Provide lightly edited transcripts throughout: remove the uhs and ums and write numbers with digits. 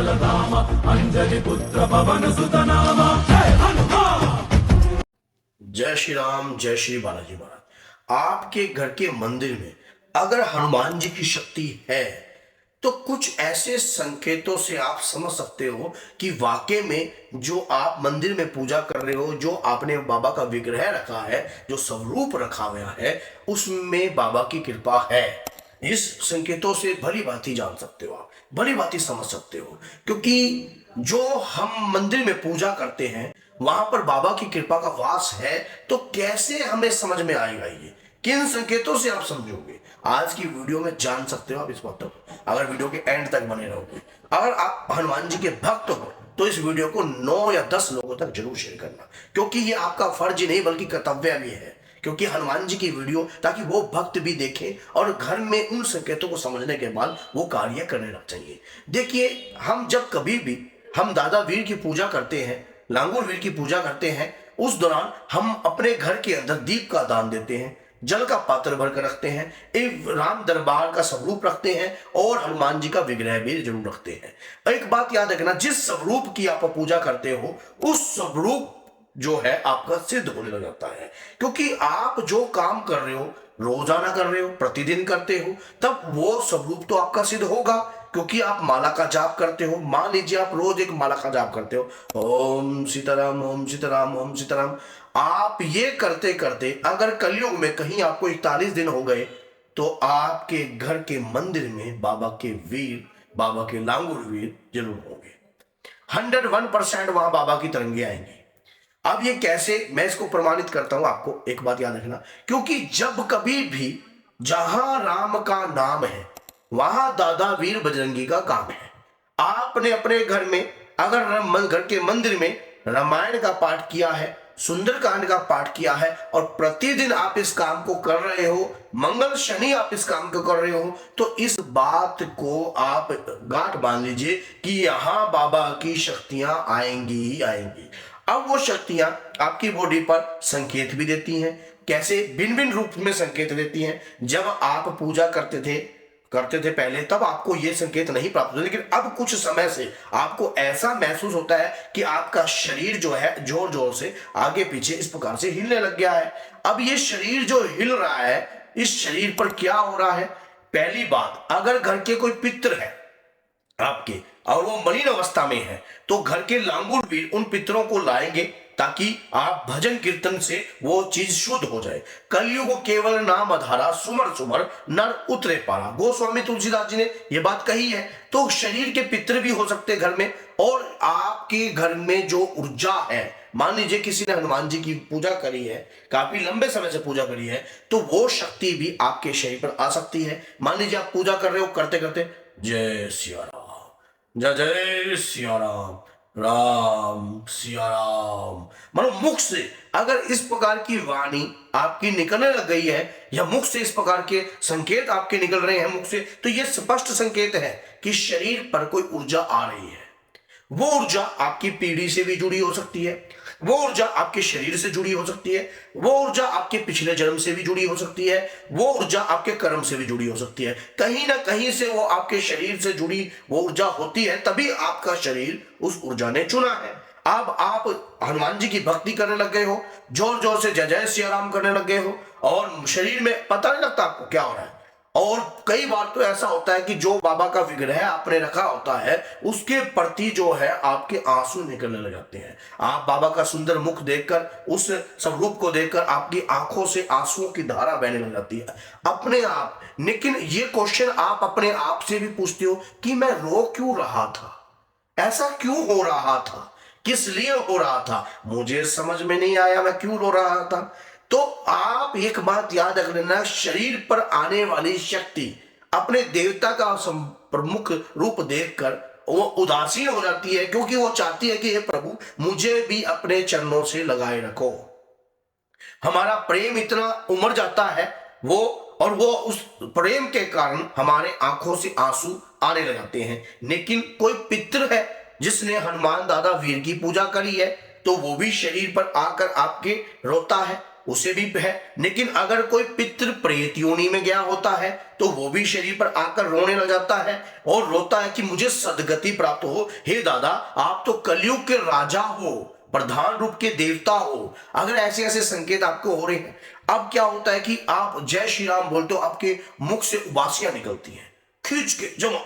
बलधामा अंजलि पुत्र पवन सुत नामा जय हनुमान। जय श्री राम, जय श्री बालाजी महाराज। आपके घर के मंदिर में अगर हनुमान जी की शक्ति है तो कुछ ऐसे संकेतों से आप समझ सकते हो कि वाकई में जो आप मंदिर में पूजा कर रहे हो, जो आपने बाबा का विग्रह रखा है, जो स्वरूप रखा गया है, उसमें बाबा की कृपा है। इस संकेतों से भली भांति जान सकते हो, आप भली भांति समझ सकते हो, क्योंकि जो हम मंदिर में पूजा करते हैं वहां पर बाबा की कृपा का वास है। तो कैसे हमें समझ में आएगा, ये किन संकेतों से आप समझोगे, आज की वीडियो में जान सकते हो आप इस बात को, अगर वीडियो के एंड तक बने रहोगे। अगर आप हनुमान जी के भक्त हो तो इस वीडियो को 9 या 10 लोगों तक जरूर शेयर करना, क्योंकि ये आपका फर्ज ही नहीं बल्कि कर्तव्य भी है, क्योंकि हनुमान जी की वीडियो ताकि वो भक्त भी देखें और घर में उन संकेतों को समझने के बाद वो कार्य करने लग चाहिए। देखिए, हम जब कभी भी हम दादा वीर की पूजा करते हैं, लांगूर वीर की पूजा करते हैं, उस दौरान हम अपने घर के अंदर दीप का दान देते हैं, जल का पात्र भरकर रखते हैं, एक राम दरबार का स्वरूप रखते हैं और हनुमान जी का विग्रह भी जरूर रखते हैं। एक बात याद रखना, जिस स्वरूप की आप पूजा करते हो उस स्वरूप जो है आपका सिद्ध होने लग जाता है, क्योंकि आप जो काम कर रहे हो, रोजाना कर रहे हो, प्रतिदिन करते हो, तब वो स्वरूप तो आपका सिद्ध होगा, क्योंकि आप माला का जाप करते हो। मान लीजिए आप रोज एक माला का जाप करते हो, ओम सीताराम ओम सीताराम ओम सीताराम। आप ये करते करते अगर कलयुग में कहीं आपको 41 दिन हो गए तो आपके घर के मंदिर में बाबा के वीर, बाबा के लांगूर वीर जरूर होंगे। 101% वहां बाबा की तरंगे आएंगी। अब ये कैसे, मैं इसको प्रमाणित करता हूं, आपको एक बात याद रखना, क्योंकि जब कभी भी जहां राम का नाम है वहां दादा वीर बजरंगी का काम है। आपने अपने घर में अगर घर के मंदिर में रामायण का पाठ किया है, सुंदरकांड का पाठ किया है और प्रतिदिन आप इस काम को कर रहे हो, मंगल शनि आप इस काम को कर रहे हो, तो इस बात को आप गांठ बांध लीजिए कि यहां बाबा की शक्तियां आएंगी ही आएंगी। अब वो शक्तियां आपकी बॉडी पर संकेत भी देती हैं। कैसे? भिन्न भिन्न रूप में संकेत देती हैं। जब आप पूजा करते थे पहले, तब आपको ये संकेत नहीं प्राप्त होते, लेकिन अब कुछ समय से आपको ऐसा महसूस होता है कि आपका शरीर जो है जोर जोर से आगे पीछे इस प्रकार से हिलने लग गया है। अब ये शरीर जो हिल रहा है, इस शरीर पर क्या हो रहा है? पहली बात, अगर घर के कोई पितृ है आपके और वो मलिन अवस्था में है तो घर के लांगूर वीर उन पितरों को लाएंगे ताकि आप भजन कीर्तन से वो चीज शुद्ध हो जाए। कलयुग केवल नाम आधारा, सुमर सुमर नर उतरे पारा। गोस्वामी तुलसीदास जी ने ये बात कही है। तो शरीर के पितर भी हो सकते घर में, और आपके घर में जो ऊर्जा है, मान लीजिए किसी ने हनुमान जी की पूजा करी है, काफी लंबे समय से पूजा करी है, तो वो शक्ति भी आपके शरीर पर आ सकती है। मान लीजिए आप पूजा कर रहे हो, करते करते जय सिया राम, जय जय सिया राम, राम सिया राम, मतलब मुख से अगर इस प्रकार की वाणी आपकी निकलने लग गई है या मुख से इस प्रकार के संकेत आपके निकल रहे हैं मुख से, तो यह स्पष्ट संकेत है कि शरीर पर कोई ऊर्जा आ रही है। वो ऊर्जा आपकी पीढ़ी से भी जुड़ी हो सकती है, वो ऊर्जा आपके शरीर से जुड़ी हो सकती है, वो ऊर्जा आपके पिछले जन्म से भी जुड़ी हो सकती है, वो ऊर्जा आपके कर्म से भी जुड़ी हो सकती है। कहीं ना कहीं से वो आपके शरीर से जुड़ी वो ऊर्जा होती है, तभी आपका शरीर उस ऊर्जा ने चुना है। अब आप हनुमान जी की भक्ति करने लग गए हो, जोर जोर से जय जय सिया राम करने लग गए हो और शरीर में पता नहीं लगता आपको क्या हो रहा है। और कई बार तो ऐसा होता है कि जो बाबा का विग्रह आपने रखा होता है उसके प्रति जो है आपके आंसू निकलने लग जाते हैं। आप बाबा का सुंदर मुख देखकर, उस स्वरूप को देखकर आपकी आंखों से आंसुओं की धारा बहने लग जाती है अपने आप। लेकिन ये क्वेश्चन आप अपने आप से भी पूछते हो कि मैं रो क्यों रहा था, ऐसा क्यों हो रहा था, किस लिए हो रहा था, मुझे समझ में नहीं आया मैं क्यों रो रहा था। तो आप एक बात याद रख लेना, शरीर पर आने वाली शक्ति अपने देवता का प्रमुख रूप देखकर वो उदासीन हो जाती है, क्योंकि वो चाहती है कि हे प्रभु मुझे भी अपने चरणों से लगाए रखो। हमारा प्रेम इतना उमड़ जाता है वो, और वो उस प्रेम के कारण हमारे आंखों से आंसू आने लग जाते हैं। लेकिन कोई पितृ है जिसने हनुमान दादा वीर की पूजा करी है, तो वो भी शरीर पर आकर आपके रोता है, उसे भी है। लेकिन अगर कोई पितृ प्रेत योनि में गया होता है तो वो भी शरीर पर आकर रोने लग जाता है और रोता है कि मुझे सदगति प्राप्त हो। हे दादा, आप तो कलयुग के राजा हो, प्रधान रूप के देवता हो। अगर ऐसे ऐसे संकेत आपको हो रहे हैं, अब क्या होता है कि आप जय श्री राम बोलते हो, आपके मुख से उबासियां निकलती हैं, खींच के जमा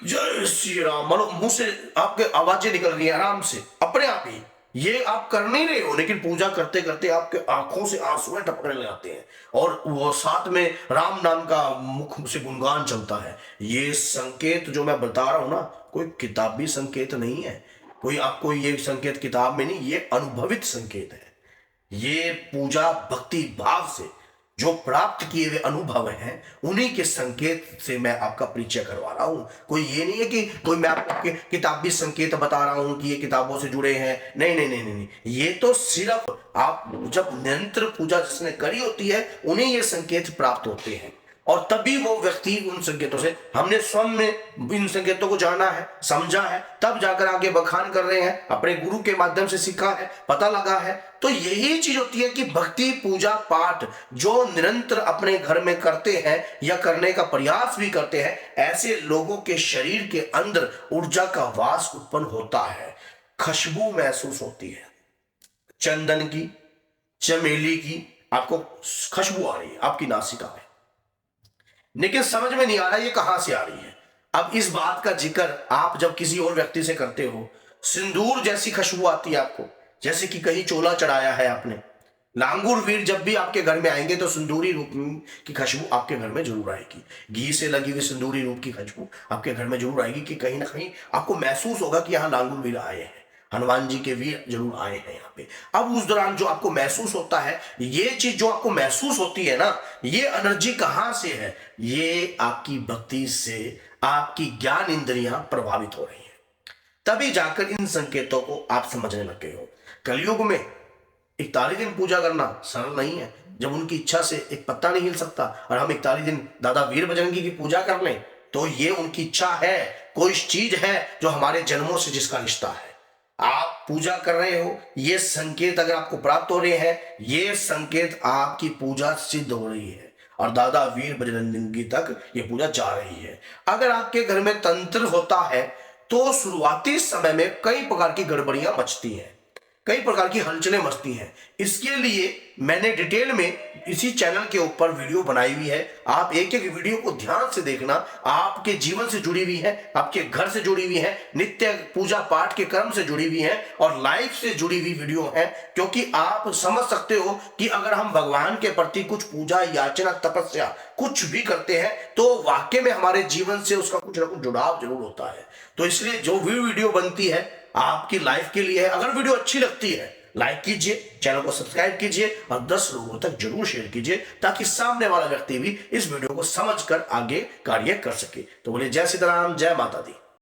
जय श्री राम, मतलब मुंह से आपके आवाजें निकल रही है आराम से अपने आप ही। ये आप कर नहीं रहे हो, लेकिन पूजा करते करते आपके आंखों से आंसू टपकने लग जाते हैं और वो साथ में राम नाम का मुख से गुणगान चलता है। ये संकेत जो मैं बता रहा हूं ना, कोई किताबी संकेत नहीं है, कोई आपको ये संकेत किताब में नहीं, ये अनुभवित संकेत है। ये पूजा भक्ति भाव से जो प्राप्त किए हुए अनुभव हैं, उन्हीं के संकेत से मैं आपका परिचय करवा रहा हूं। कोई ये नहीं है कि कोई मैं आपको किताबी संकेत बता रहा हूं कि ये किताबों से जुड़े हैं। नहीं नहीं नहीं नहीं, नहीं। ये तो सिर्फ आप जब निरंतर पूजा जिसने करी होती है, उन्हें ये संकेत प्राप्त होते हैं और तभी वो व्यक्ति उन संकेतों से, हमने स्वयं में इन संकेतों को जाना है, समझा है, तब जाकर आगे बखान कर रहे हैं, अपने गुरु के माध्यम से सीखा है, पता लगा है। तो यही चीज होती है कि भक्ति पूजा पाठ जो निरंतर अपने घर में करते हैं या करने का प्रयास भी करते हैं, ऐसे लोगों के शरीर के अंदर ऊर्जा का वास उत्पन्न होता है, खुशबू महसूस होती है, चंदन की, चमेली की आपको खुशबू आ रही है आपकी नासिका में, लेकिन समझ में नहीं आ रहा ये कहां से आ रही है। अब इस बात का जिक्र आप जब किसी और व्यक्ति से करते हो, सिंदूर जैसी खुशबू आती है आपको, जैसे कि कहीं चोला चढ़ाया है आपने। लांगुर वीर जब भी आपके घर में आएंगे तो सिंदूरी रूप की खुशबू आपके घर में जरूर आएगी, घी से लगी हुई सिंदूरी रूप की खुशबू आपके घर में जरूर आएगी कि कहीं ना कहीं आपको महसूस होगा कि यहाँ लांगुर वीर आए हैं, हनुमान जी के वीर जरूर आए हैं यहाँ पे। अब उस दौरान जो आपको महसूस होता है, ये चीज जो आपको महसूस होती है ना, ये एनर्जी कहां से है? ये आपकी भक्ति से आपकी ज्ञान इंद्रियां प्रभावित हो रही हैं, तभी जाकर इन संकेतों को आप समझने लगे हो। कलयुग में 41 दिन पूजा करना सरल नहीं है। जब उनकी इच्छा से एक पत्ता नहीं हिल सकता और हम 41 दिन दादा वीर बजरंगी की पूजा कर लें, तो ये उनकी इच्छा है, कोई चीज है जो हमारे जन्मों से जिसका रिश्ता है। आप पूजा कर रहे हो, ये संकेत अगर आपको प्राप्त हो रहे हैं, ये संकेत आपकी पूजा सिद्ध हो रही है और दादा वीर बजरंगी तक ये पूजा जा रही है। अगर आपके घर में तंत्र होता है तो शुरुआती समय में कई प्रकार की गड़बड़ियां मचती हैं, कई प्रकार की हलचलें मचती हैं। इसके लिए मैंने डिटेल में इसी चैनल के ऊपर वीडियो बनाई हुई है। आप एक एक वीडियो को ध्यान से देखना, आपके जीवन से जुड़ी हुई है, आपके घर से जुड़ी हुई है, नित्य पूजा पाठ के क्रम से जुड़ी हुई है और लाइफ से जुड़ी हुई वीडियो है। क्योंकि आप समझ सकते हो कि अगर हम भगवान के प्रति कुछ पूजा याचना तपस्या कुछ भी करते हैं तो वाकई में हमारे जीवन से उसका कुछ ना कुछ जुड़ाव जरूर होता है। तो इसलिए जो भी वीडियो बनती है आपकी लाइफ के लिए है। अगर वीडियो अच्छी लगती है लाइक कीजिए, चैनल को सब्सक्राइब कीजिए और 10 लोगों तक जरूर शेयर कीजिए, ताकि सामने वाला व्यक्ति भी इस वीडियो को समझकर आगे कार्य कर सके। तो बोले जय सीताराम, जय माता दी।